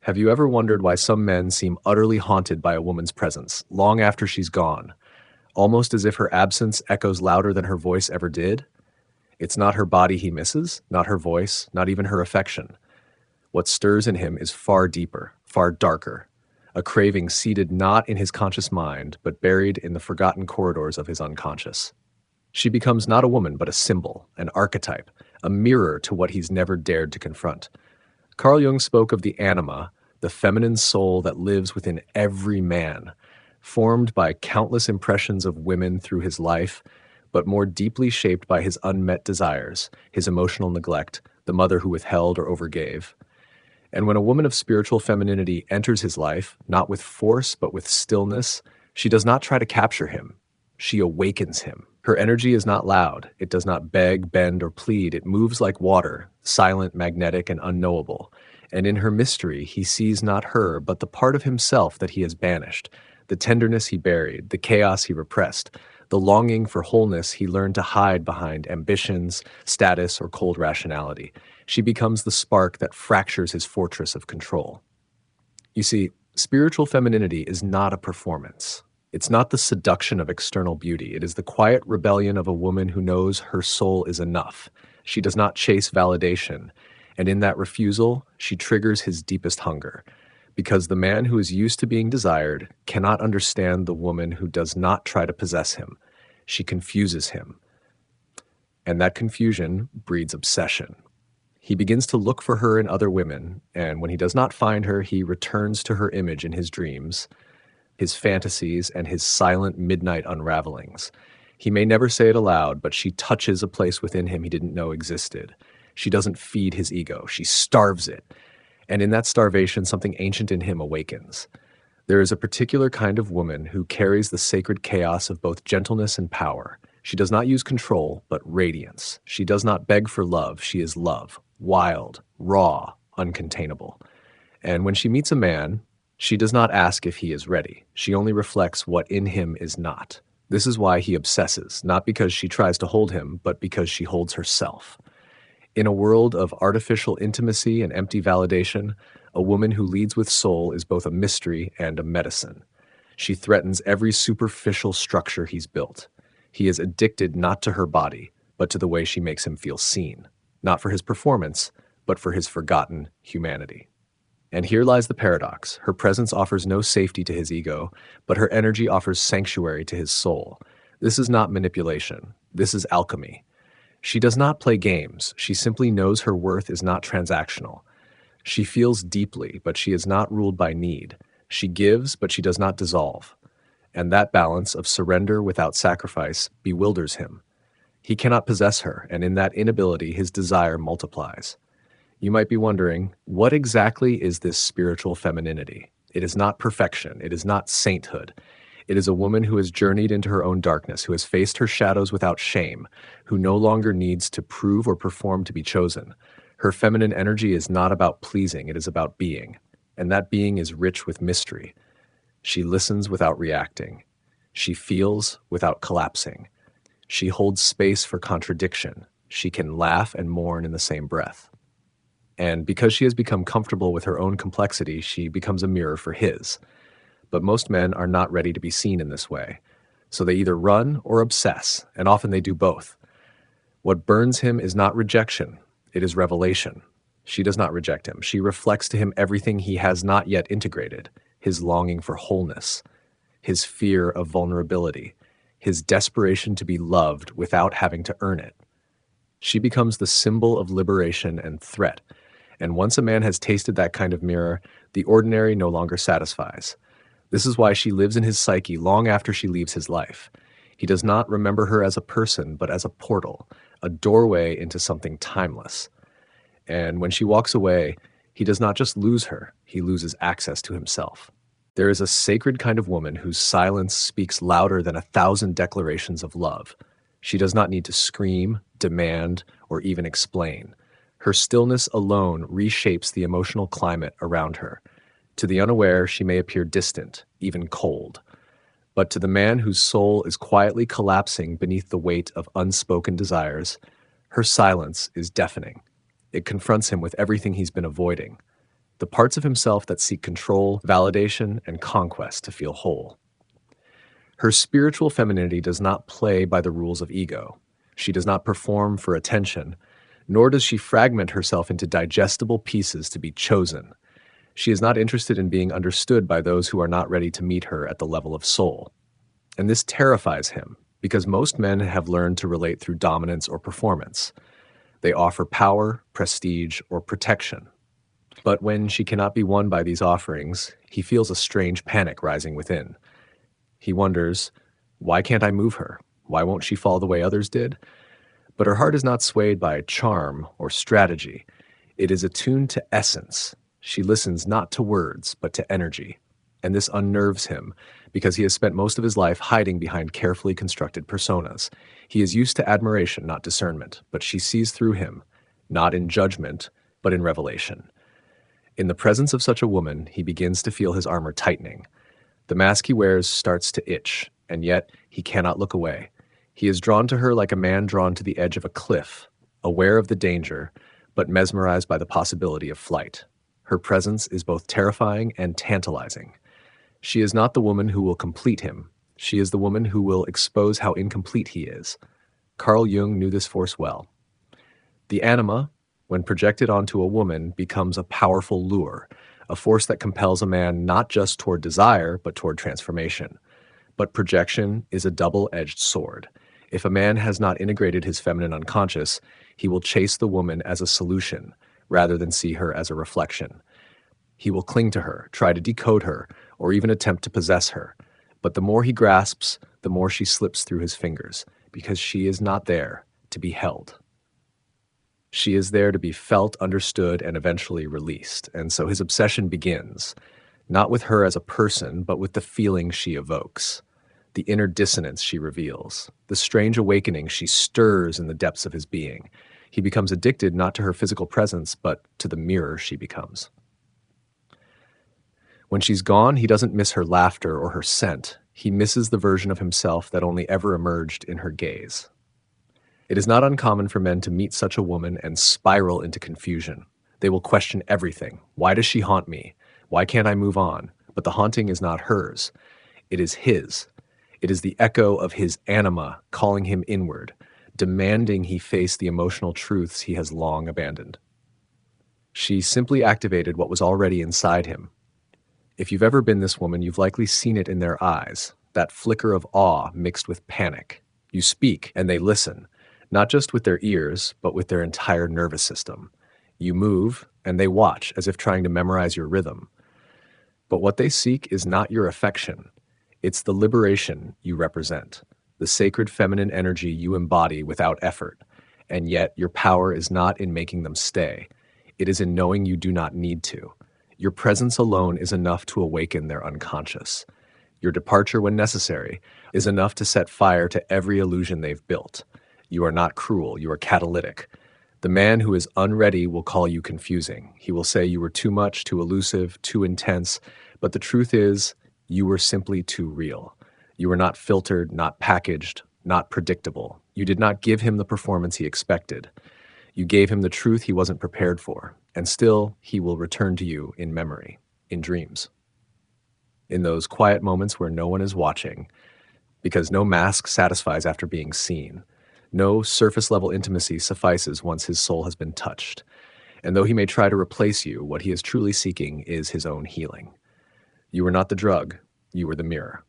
Have you ever wondered why some men seem utterly haunted by a woman's presence, long after she's gone, almost as if her absence echoes louder than her voice ever did? It's not her body he misses, not her voice, not even her affection. What stirs in him is far deeper, far darker, a craving seated not in his conscious mind, but buried in the forgotten corridors of his unconscious. She becomes not a woman, but a symbol, an archetype, a mirror to what he's never dared to confront. Carl Jung spoke of the anima, the feminine soul that lives within every man, formed by countless impressions of women through his life, but more deeply shaped by his unmet desires, his emotional neglect, the mother who withheld or overgave. And when a woman of spiritual femininity enters his life, not with force but with stillness, she does not try to capture him. She awakens him. Her energy is not loud. It does not beg, bend, or plead. It moves like water, silent, magnetic, and unknowable. And in her mystery, he sees not her, but the part of himself that he has banished, the tenderness he buried, the chaos he repressed, the longing for wholeness he learned to hide behind ambitions, status, or cold rationality. She becomes the spark that fractures his fortress of control. You see, spiritual femininity is not a performance. It's not the seduction of external beauty. It is the quiet rebellion of a woman who knows her soul is enough. She does not chase validation, and in that refusal, she triggers his deepest hunger. Because the man who is used to being desired cannot understand the woman who does not try to possess him. She confuses him. And that confusion breeds obsession. He begins to look for her in other women, and when he does not find her, he returns to her image in his dreams, his fantasies, and his silent midnight unravelings. He may never say it aloud, but she touches a place within him he didn't know existed. She doesn't feed his ego, she starves it. And in that starvation, something ancient in him awakens. There is a particular kind of woman who carries the sacred chaos of both gentleness and power. She does not use control, but radiance. She does not beg for love, she is love, wild, raw, uncontainable. And when she meets a man, she does not ask if he is ready. She only reflects what in him is not. This is why he obsesses, not because she tries to hold him, but because she holds herself. In a world of artificial intimacy and empty validation, a woman who leads with soul is both a mystery and a medicine. She threatens every superficial structure he's built. He is addicted not to her body, but to the way she makes him feel seen, not for his performance, but for his forgotten humanity. And here lies the paradox. Her presence offers no safety to his ego, but her energy offers sanctuary to his soul. This is not manipulation. This is alchemy. She does not play games. She simply knows her worth is not transactional. She feels deeply, but she is not ruled by need. She gives, but she does not dissolve. And that balance of surrender without sacrifice bewilders him. He cannot possess her, and in that inability, his desire multiplies. You might be wondering, what exactly is this spiritual femininity? It is not perfection. It is not sainthood. It is a woman who has journeyed into her own darkness, who has faced her shadows without shame, who no longer needs to prove or perform to be chosen. Her feminine energy is not about pleasing, it is about being. And that being is rich with mystery. She listens without reacting. She feels without collapsing. She holds space for contradiction. She can laugh and mourn in the same breath. And because she has become comfortable with her own complexity, she becomes a mirror for his. But most men are not ready to be seen in this way. So they either run or obsess, and often they do both. What burns him is not rejection, it is revelation. She does not reject him. She reflects to him everything he has not yet integrated, his longing for wholeness, his fear of vulnerability, his desperation to be loved without having to earn it. She becomes the symbol of liberation and threat. And once a man has tasted that kind of mirror, the ordinary no longer satisfies. This is why she lives in his psyche long after she leaves his life. He does not remember her as a person, but as a portal, a doorway into something timeless. And when she walks away, he does not just lose her, he loses access to himself. There is a sacred kind of woman whose silence speaks louder than 1,000 declarations of love. She does not need to scream, demand, or even explain. Her stillness alone reshapes the emotional climate around her. To the unaware, she may appear distant, even cold. But to the man whose soul is quietly collapsing beneath the weight of unspoken desires, her silence is deafening. It confronts him with everything he's been avoiding. the parts of himself that seek control, validation, and conquest to feel whole. Her spiritual femininity does not play by the rules of ego. She does not perform for attention, nor does she fragment herself into digestible pieces to be chosen. She is not interested in being understood by those who are not ready to meet her at the level of soul. And this terrifies him, because most men have learned to relate through dominance or performance. They offer power, prestige, or protection. But when she cannot be won by these offerings, he feels a strange panic rising within. He wonders, why can't I move her? Why won't she fall the way others did? But her heart is not swayed by charm or strategy. It is attuned to essence. She listens not to words, but to energy. And this unnerves him, because he has spent most of his life hiding behind carefully constructed personas. He is used to admiration, not discernment, but she sees through him, not in judgment, but in revelation. In the presence of such a woman, he begins to feel his armor tightening. The mask he wears starts to itch, and yet he cannot look away. He is drawn to her like a man drawn to the edge of a cliff, aware of the danger, but mesmerized by the possibility of flight. Her presence is both terrifying and tantalizing. She is not the woman who will complete him. She is the woman who will expose how incomplete he is. Carl Jung knew this force well. The anima, when projected onto a woman, becomes a powerful lure, a force that compels a man not just toward desire, but toward transformation. But projection is a double-edged sword. If a man has not integrated his feminine unconscious, he will chase the woman as a solution, rather than see her as a reflection. He will cling to her, try to decode her, or even attempt to possess her. But the more he grasps, the more she slips through his fingers, because she is not there to be held. She is there to be felt, understood, and eventually released. And so his obsession begins, not with her as a person, but with the feeling she evokes, the inner dissonance she reveals, the strange awakening she stirs in the depths of his being. He becomes addicted not to her physical presence, but to the mirror she becomes. When she's gone, he doesn't miss her laughter or her scent. He misses the version of himself that only ever emerged in her gaze. It is not uncommon for men to meet such a woman and spiral into confusion. They will question everything. Why does she haunt me? Why can't I move on? But the haunting is not hers. It is his. It is the echo of his anima calling him inward, demanding he face the emotional truths he has long abandoned. She simply activated what was already inside him. If you've ever been this woman, you've likely seen it in their eyes, that flicker of awe mixed with panic. You speak, and they listen, not just with their ears, but with their entire nervous system. You move, and they watch, as if trying to memorize your rhythm. But what they seek is not your affection. It's the liberation you represent, the sacred feminine energy you embody without effort. And yet, your power is not in making them stay. It is in knowing you do not need to. Your presence alone is enough to awaken their unconscious. Your departure, when necessary, is enough to set fire to every illusion they've built. You are not cruel, you are catalytic. The man who is unready will call you confusing. He will say you were too much, too elusive, too intense, but the truth is, you were simply too real. You were not filtered, not packaged, not predictable. You did not give him the performance he expected. You gave him the truth he wasn't prepared for, and still he will return to you in memory, in dreams. In those quiet moments where no one is watching, because no mask satisfies after being seen. No surface-level intimacy suffices once his soul has been touched. And though he may try to replace you, what he is truly seeking is his own healing. You were not the drug, you were the mirror.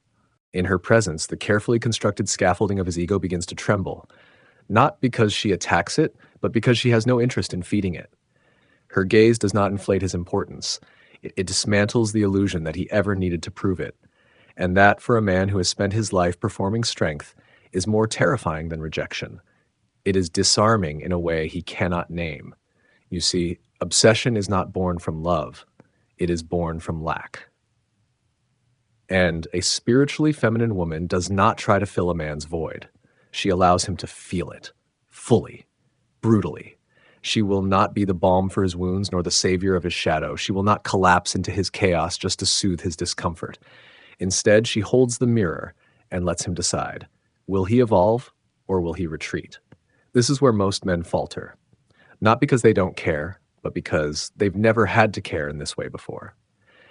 In her presence, the carefully constructed scaffolding of his ego begins to tremble, not because she attacks it, but because she has no interest in feeding it. Her gaze does not inflate his importance. It dismantles the illusion that he ever needed to prove it. And that, for a man who has spent his life performing strength, is more terrifying than rejection. It is disarming in a way he cannot name. You see, obsession is not born from love. It is born from lack. And a spiritually feminine woman does not try to fill a man's void. She allows him to feel it, fully, brutally. She will not be the balm for his wounds nor the savior of his shadow. She will not collapse into his chaos just to soothe his discomfort. Instead, she holds the mirror and lets him decide. Will he evolve or will he retreat? This is where most men falter. Not because they don't care, but because they've never had to care in this way before.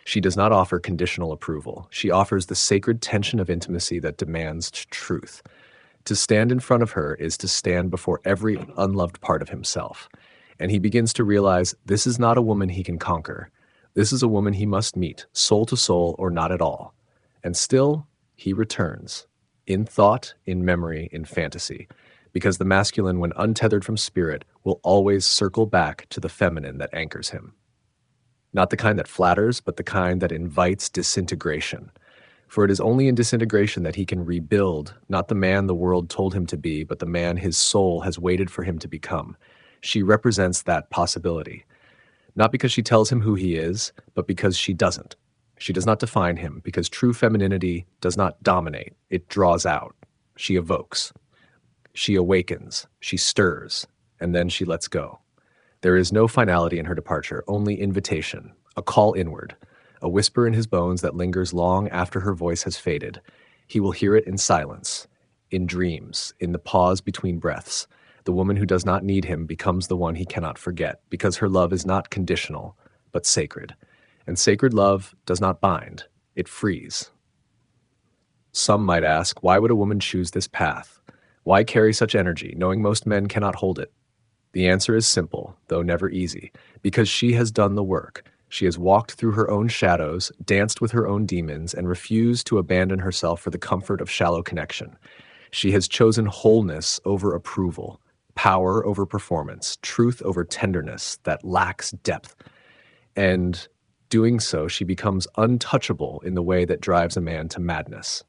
She does not offer conditional approval. She offers the sacred tension of intimacy that demands truth. To stand in front of her is to stand before every unloved part of himself. And he begins to realize this is not a woman he can conquer. This is a woman he must meet, soul to soul or not at all. And still, he returns. In thought, in memory, in fantasy. Because the masculine, when untethered from spirit, will always circle back to the feminine that anchors him. Not the kind that flatters, but the kind that invites disintegration. For it is only in disintegration that he can rebuild, not the man the world told him to be, but the man his soul has waited for him to become. She represents that possibility. Not because she tells him who he is, but because she doesn't. She does not define him, because true femininity does not dominate. It draws out. She evokes. She awakens. She stirs. And then she lets go. There is no finality in her departure, only invitation, a call inward, a whisper in his bones that lingers long after her voice has faded. He will hear it in silence, in dreams, in the pause between breaths. The woman who does not need him becomes the one he cannot forget, because her love is not conditional, but sacred. And sacred love does not bind, it frees. Some might ask, why would a woman choose this path? Why carry such energy, knowing most men cannot hold it? The answer is simple, though never easy, because she has done the work. She has walked through her own shadows, danced with her own demons, and refused to abandon herself for the comfort of shallow connection. She has chosen wholeness over approval, power over performance, truth over tenderness that lacks depth. And doing so, she becomes untouchable in the way that drives a man to madness.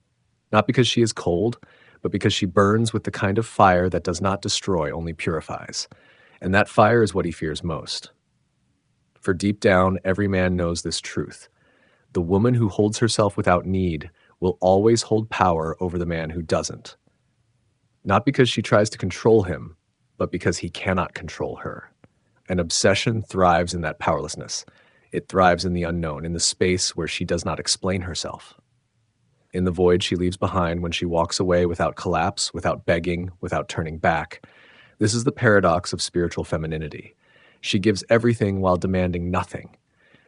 Not because she is cold, but because she burns with the kind of fire that does not destroy, only purifies. And that fire is what he fears most. For deep down, every man knows this truth. The woman who holds herself without need will always hold power over the man who doesn't. Not because she tries to control him, but because he cannot control her. An obsession thrives in that powerlessness. It thrives in the unknown, in the space where she does not explain herself. In the void she leaves behind when she walks away without collapse, without begging, without turning back. This is the paradox of spiritual femininity. She gives everything while demanding nothing.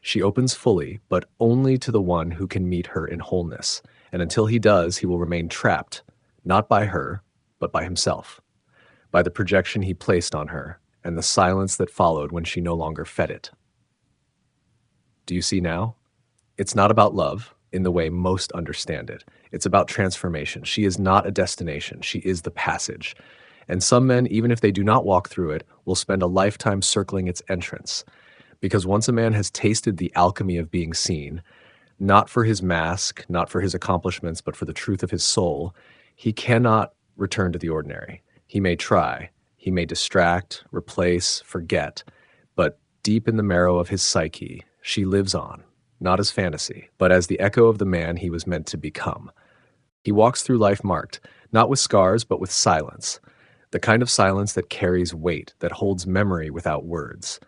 She opens fully, but only to the one who can meet her in wholeness. And until he does, he will remain trapped, not by her, but by himself, by the projection he placed on her, and the silence that followed when she no longer fed it. Do you see now? It's not about love, in the way most understand it. It's about transformation. She is not a destination. She is the passage. And some men, even if they do not walk through it, will spend a lifetime circling its entrance. Because once a man has tasted the alchemy of being seen, not for his mask, not for his accomplishments, but for the truth of his soul, he cannot return to the ordinary. He may try, he may distract, replace, forget, but deep in the marrow of his psyche, she lives on, not as fantasy, but as the echo of the man he was meant to become. He walks through life marked, not with scars, but with silence. The kind of silence that carries weight, that holds memory without words.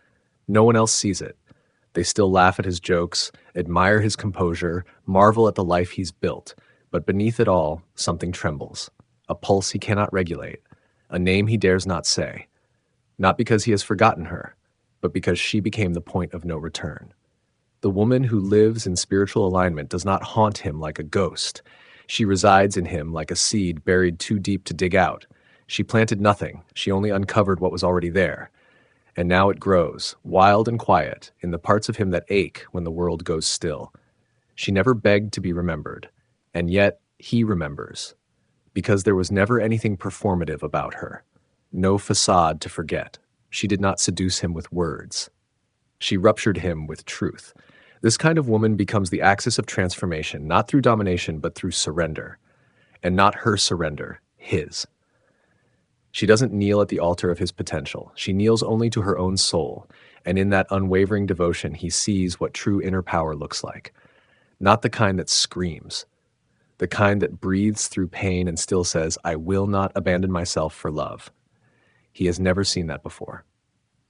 No one else sees it. They still laugh at his jokes, admire his composure, marvel at the life he's built. But beneath it all, something trembles. A pulse he cannot regulate. A name he dares not say. Not because he has forgotten her, but because she became the point of no return. The woman who lives in spiritual alignment does not haunt him like a ghost. She resides in him like a seed buried too deep to dig out. She planted nothing. She only uncovered what was already there. And now it grows, wild and quiet, in the parts of him that ache when the world goes still. She never begged to be remembered, and yet he remembers, because there was never anything performative about her, no facade to forget. She did not seduce him with words. She ruptured him with truth. This kind of woman becomes the axis of transformation, not through domination, but through surrender. And not her surrender, his. She doesn't kneel at the altar of his potential. She kneels only to her own soul, and in that unwavering devotion he sees what true inner power looks like. Not the kind that screams, the kind that breathes through pain and still says, I will not abandon myself for love. He has never seen that before,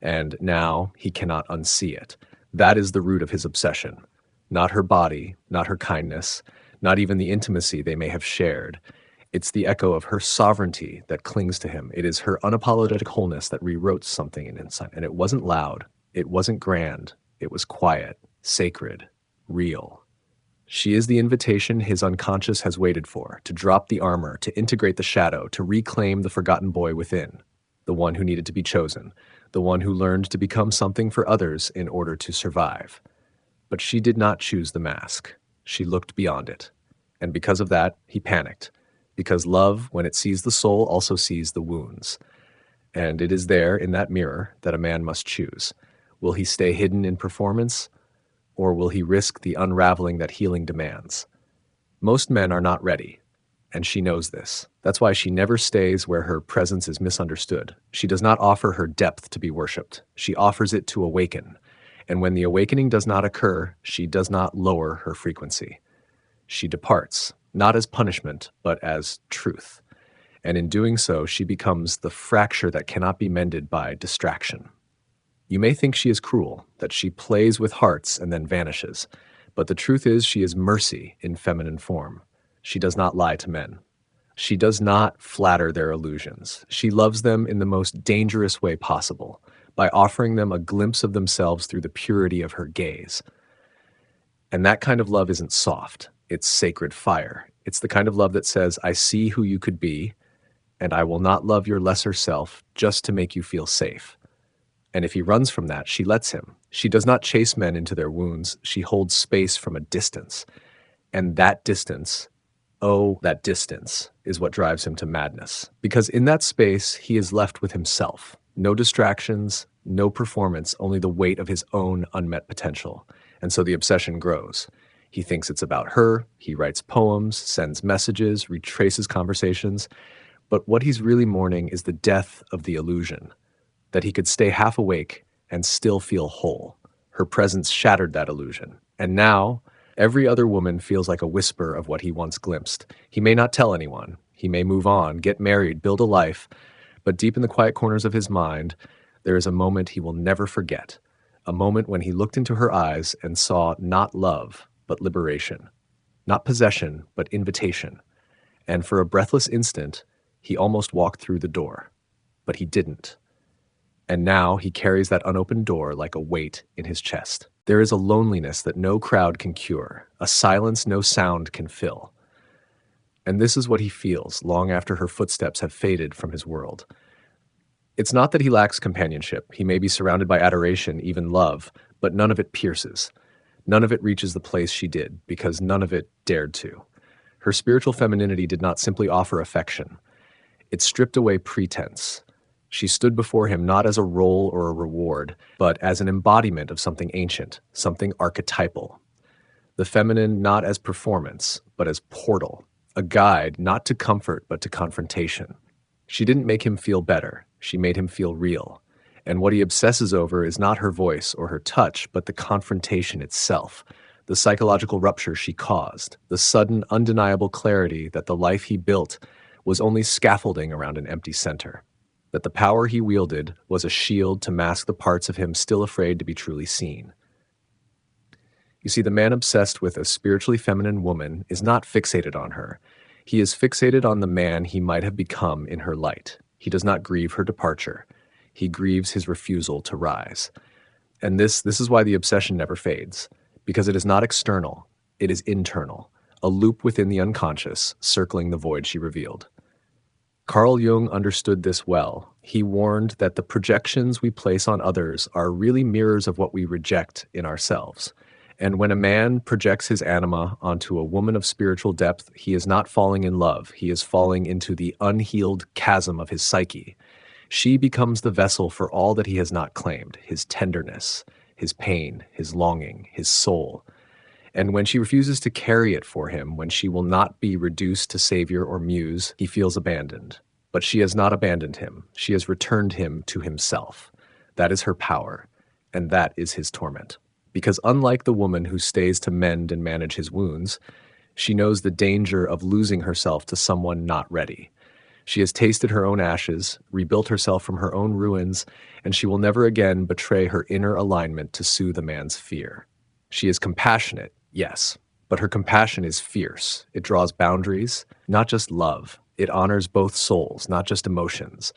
and now he cannot unsee it. That is the root of his obsession. Not her body, not her kindness, not even the intimacy they may have shared. It's the echo of her sovereignty that clings to him. It is her unapologetic wholeness that rewrote something in inside, and it wasn't loud. It wasn't grand, it was quiet, sacred, real. She is the invitation his unconscious has waited for, to drop the armor, to integrate the shadow, to reclaim the forgotten boy within, the one who needed to be chosen, the one who learned to become something for others in order to survive. But she did not choose the mask. She looked beyond it. And because of that, he panicked. Because love, when it sees the soul, also sees the wounds. And it is there, in that mirror, that a man must choose. Will he stay hidden in performance, or will he risk the unraveling that healing demands? Most men are not ready, and she knows this. That's why she never stays where her presence is misunderstood. She does not offer her depth to be worshipped. She offers it to awaken. And when the awakening does not occur, she does not lower her frequency. She departs, not as punishment, but as truth. And in doing so, she becomes the fracture that cannot be mended by distraction. You may think she is cruel, that she plays with hearts and then vanishes, but the truth is she is mercy in feminine form. She does not lie to men. She does not flatter their illusions. She loves them in the most dangerous way possible, by offering them a glimpse of themselves through the purity of her gaze. And that kind of love isn't soft. It's sacred fire. It's the kind of love that says, I see who you could be, and I will not love your lesser self just to make you feel safe. And if he runs from that, she lets him. She does not chase men into their wounds. She holds space from a distance. And that distance, oh, that distance, is what drives him to madness. Because in that space, he is left with himself. No distractions, no performance, only the weight of his own unmet potential. And so the obsession grows. He thinks it's about her. He writes poems, sends messages, retraces conversations. But what he's really mourning is the death of the illusion, that he could stay half awake and still feel whole. Her presence shattered that illusion. And now, every other woman feels like a whisper of what he once glimpsed. He may not tell anyone. He may move on, get married, build a life. But deep in the quiet corners of his mind, there is a moment he will never forget. A moment when he looked into her eyes and saw not love, but liberation. Not possession, but invitation. And for a breathless instant, he almost walked through the door. But he didn't. And now he carries that unopened door like a weight in his chest. There is a loneliness that no crowd can cure, a silence no sound can fill. And this is what he feels long after her footsteps have faded from his world. It's not that he lacks companionship. He may be surrounded by adoration, even love, but none of it pierces. None of it reaches the place she did, because none of it dared to. Her spiritual femininity did not simply offer affection. It stripped away pretense. She stood before him not as a role or a reward, but as an embodiment of something ancient, something archetypal. The feminine not as performance, but as portal, a guide not to comfort but to confrontation. She didn't make him feel better, she made him feel real. And what he obsesses over is not her voice or her touch, but the confrontation itself, the psychological rupture she caused, the sudden, undeniable clarity that the life he built was only scaffolding around an empty center. That the power he wielded was a shield to mask the parts of him still afraid to be truly seen. You see, the man obsessed with a spiritually feminine woman is not fixated on her. He is fixated on the man he might have become in her light. He does not grieve her departure. He grieves his refusal to rise. And this is why the obsession never fades, because it is not external, it is internal, a loop within the unconscious, circling the void she revealed. Carl Jung understood this well. He warned that the projections we place on others are really mirrors of what we reject in ourselves. And when a man projects his anima onto a woman of spiritual depth, he is not falling in love. He is falling into the unhealed chasm of his psyche. She becomes the vessel for all that he has not claimed, his tenderness, his pain, his longing, his soul. And when she refuses to carry it for him, when she will not be reduced to savior or muse, he feels abandoned. But she has not abandoned him. She has returned him to himself. That is her power, and that is his torment. Because unlike the woman who stays to mend and manage his wounds, she knows the danger of losing herself to someone not ready. She has tasted her own ashes, rebuilt herself from her own ruins, and she will never again betray her inner alignment to soothe a man's fear. She is compassionate, yes, but her compassion is fierce. It draws boundaries, not just love. It honors both souls, not just emotions.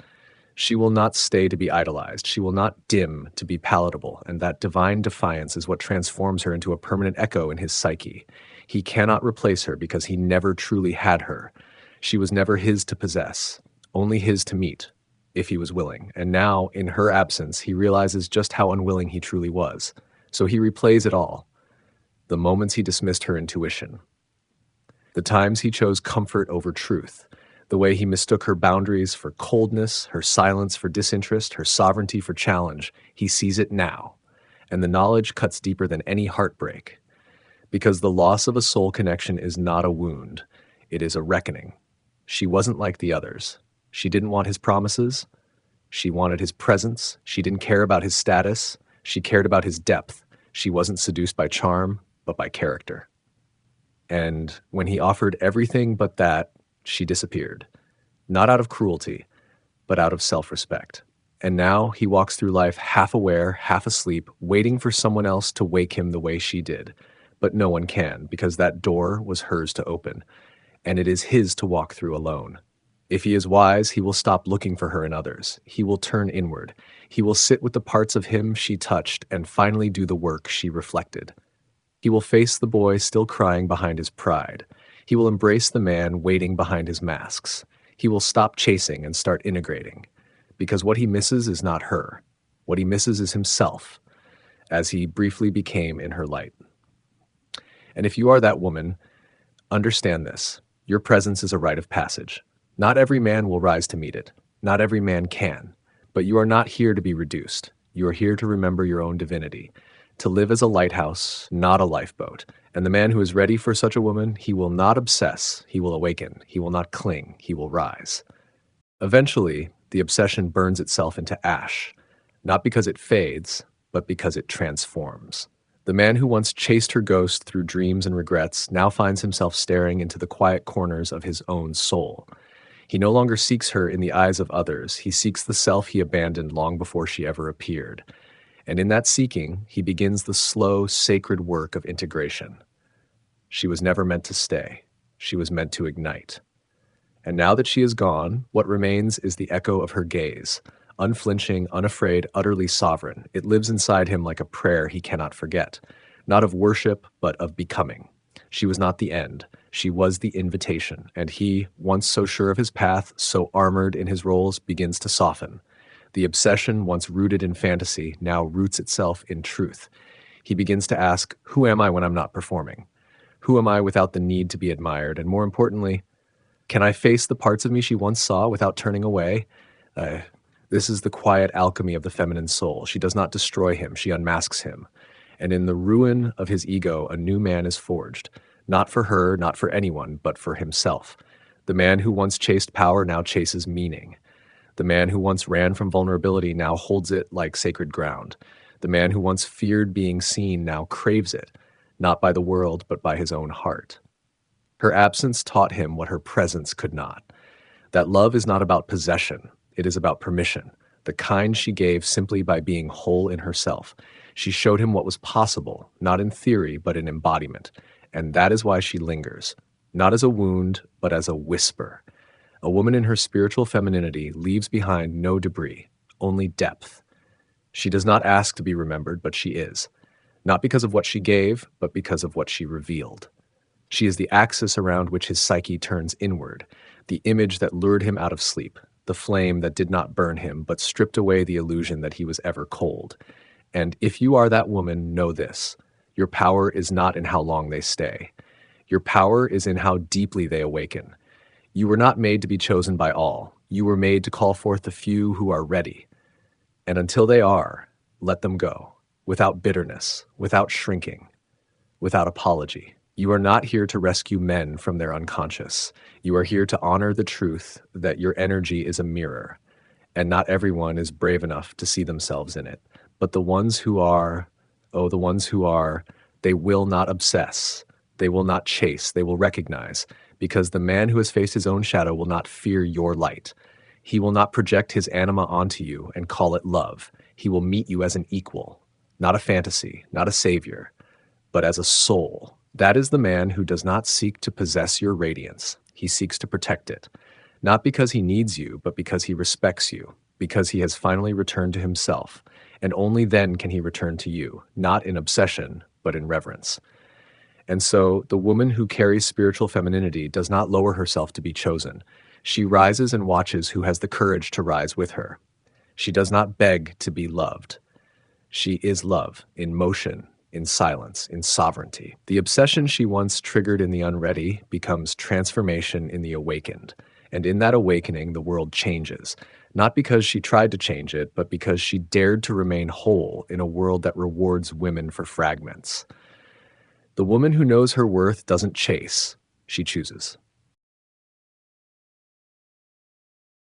She will not stay to be idolized. She will not dim to be palatable, and that divine defiance is what transforms her into a permanent echo in his psyche. He cannot replace her because he never truly had her. She was never his to possess, only his to meet, if he was willing. And now, in her absence, he realizes just how unwilling he truly was. So he replays it all. The moments he dismissed her intuition. The times he chose comfort over truth. The way he mistook her boundaries for coldness, her silence for disinterest, her sovereignty for challenge. He sees it now. And the knowledge cuts deeper than any heartbreak. Because the loss of a soul connection is not a wound. It is a reckoning. She wasn't like the others. She didn't want his promises. She wanted his presence. She didn't care about his status. She cared about his depth. She wasn't seduced by charm, but by character. And when he offered everything but that, she disappeared. Not out of cruelty, but out of self-respect. And now he walks through life half aware, half asleep, waiting for someone else to wake him the way she did. But no one can, because that door was hers to open, and it is his to walk through alone. If he is wise, he will stop looking for her in others. He will turn inward. He will sit with the parts of him she touched and finally do the work she reflected. He will face the boy still crying behind his pride. He will embrace the man waiting behind his masks. He will stop chasing and start integrating. Because what he misses is not her. What he misses is himself, as he briefly became in her light. And if you are that woman, understand this. Your presence is a rite of passage. Not every man will rise to meet it. Not every man can. But you are not here to be reduced. You are here to remember your own divinity, to live as a lighthouse, not a lifeboat. And the man who is ready for such a woman, he will not obsess, he will awaken. He will not cling, he will rise. Eventually, the obsession burns itself into ash, not because it fades, but because it transforms. The man who once chased her ghost through dreams and regrets now finds himself staring into the quiet corners of his own soul. He no longer seeks her in the eyes of others. He seeks the self he abandoned long before she ever appeared. And in that seeking, he begins the slow, sacred work of integration. She was never meant to stay. She was meant to ignite. And now that she is gone, what remains is the echo of her gaze, unflinching, unafraid, utterly sovereign. It lives inside him like a prayer he cannot forget, not of worship, but of becoming. She was not the end. She was the invitation, and he, once so sure of his path, so armored in his roles, begins to soften. The obsession, once rooted in fantasy, now roots itself in truth. He begins to ask, who am I when I'm not performing? Who am I without the need to be admired? And more importantly, can I face the parts of me she once saw without turning away? This is the quiet alchemy of the feminine soul. She does not destroy him, she unmasks him. And in the ruin of his ego, a new man is forged. Not for her, not for anyone, but for himself. The man who once chased power now chases meaning. The man who once ran from vulnerability now holds it like sacred ground. The man who once feared being seen now craves it, not by the world, but by his own heart. Her absence taught him what her presence could not. That love is not about possession. It is about permission, the kind she gave simply by being whole in herself. She showed him what was possible, not in theory, but in embodiment. And that is why she lingers, not as a wound, but as a whisper. A woman in her spiritual femininity leaves behind no debris, only depth. She does not ask to be remembered, but she is. Not because of what she gave, but because of what she revealed. She is the axis around which his psyche turns inward, the image that lured him out of sleep, the flame that did not burn him, but stripped away the illusion that he was ever cold. And if you are that woman, know this. Your power is not in how long they stay. Your power is in how deeply they awaken. You were not made to be chosen by all. You were made to call forth the few who are ready. And until they are, let them go, without bitterness, without shrinking, without apology. You are not here to rescue men from their unconscious. You are here to honor the truth that your energy is a mirror, and not everyone is brave enough to see themselves in it. But the ones who are, they will not obsess. They will not chase. They will recognize, because the man who has faced his own shadow will not fear your light. He will not project his anima onto you and call it love. He will meet you as an equal, not a fantasy, not a savior, but as a soul. That is the man who does not seek to possess your radiance. He seeks to protect it, not because he needs you, but because he respects you. because he has finally returned to himself, and only then can he return to you, not in obsession, but in reverence. And so the woman who carries spiritual femininity does not lower herself to be chosen. She rises and watches who has the courage to rise with her. She does not beg to be loved. She is love, in motion, in silence, in sovereignty. The obsession she once triggered in the unready becomes transformation in the awakened. And in that awakening, the world changes, not because she tried to change it, but because she dared to remain whole in a world that rewards women for fragments. The woman who knows her worth doesn't chase, she chooses.